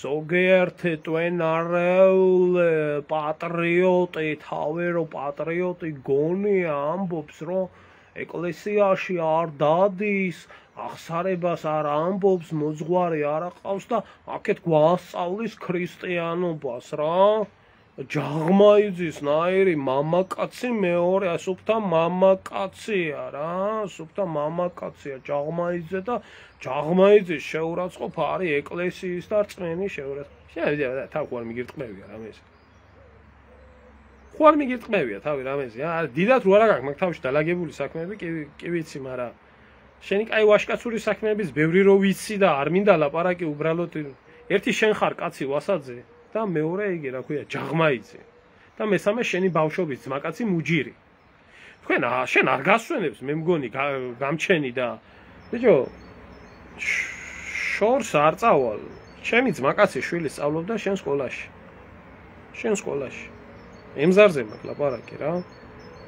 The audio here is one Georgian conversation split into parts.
ზოგიერთი ტვენარეული პატრიოტი, თავერო პატრიოტი გონია ამბობს, რომ ეკლესიაში არ დადის, აღსარებას არ ამბობს, მოძღვარი არ აყავს და აქეთ გვასწავლის ქრისტიანობას რა. ჯაღმაიძის ნაირი მამაკაცი მეორე, სუფთა მამაკაცია რა, სუფთა მამაკაცია ჯაღმაიძე და ჯაღმაიძის შეურაცხყოფა არის ეკლესიის და რწმენის შეურაცხყოფა. შეიძლება თავი ხوار მიგირტყმევია რამეს. ხوار მიგირტყმევია თავი რამეზე. დიდად რო არა გაქვს მაგ თავში დალაგებული საქმეები, კი ვიცი, მაგრამ შენი კაი ვაშკაცური საქმეების ბევრი რო ვიცი და არ მინდა ლაპარაკი უბრალოდ ერთი შენ ხარ კაცი ვასაძე და მეორე იგი რა ქვია ჯაღმაიძე და მესამე შენი ბავშვობის ძმაკაცი მუჯირი. თქვენ შენ არ გასვენებს მე მგონი გამჩენი და ბიჭო შორს არ წავალ. ჩემი ძმაკაცი შვილი სწავლობდა შენ სკოლაში. შენ სკოლაში. ემზარზე მაგ ლაპარაკი რა.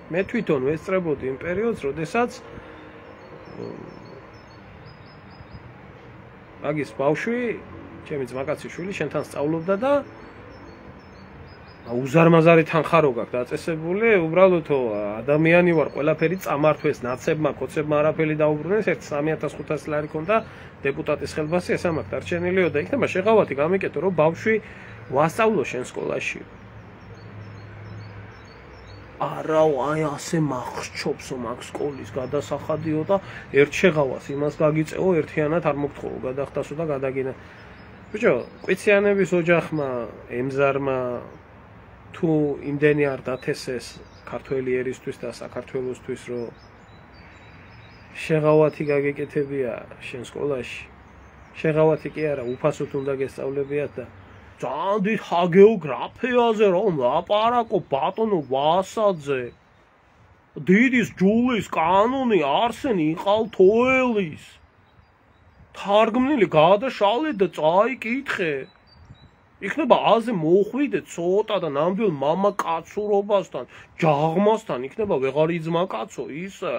მე თვითონ ვესწრებოდი იმ პერიოდს, როდესაც მაგის ბავშვი, ჩემი ძმაკაცი შვილი შენთან სწავლობდა და უზარმაზარი თანხარო გაქვს დაწესებული, უბრალოდ ადამიანი ვარ, ყველაფერი წამართვეს, ნაცებმა, კოცებმა არაფერი დაუბრუნეს, 3500 ლარი ქონდა დეპუტატის ხელბასი, ესა მაქვს დარჩენილიო და იქნება შეღავათი გამიკეთო, რომ ბავშვი ვასწავლო შენ სკოლაში. არა, აი ასე მახსჩობსო მაგ სკოლის გადასახადიო და ერთ შეღავას იმას გაგიწეო, ერთიანად არ მოგთხოვო, გადახტასო და გადაგინა. ბიჭო, ყვიციანების ოჯახმა, ემზარმა თუ იმდენი არ დათესეს ქართველი ერისთვის და საქართველოსთვის, რომ შეღავათი გაგეკეთებია შენ სკოლაში. შეღავათი კი არა, უფასოდ უნდა გესწავლებიათ და ძალიან დიდ ჰაგეოგრაფიაზე რომ ლაპარაკო ბატონო ვასაძე. დიდის ჯულის კანონი არსენ იყალთოელის. თარგმნილი გადაშალეთ და წაიკითხე. იქნება აზე მოხვიდე ცოტა და ნამდვილ მამაკაცურობასთან, ჯაღმასთან იქნება ვეღარ იძმა კაცო ისე.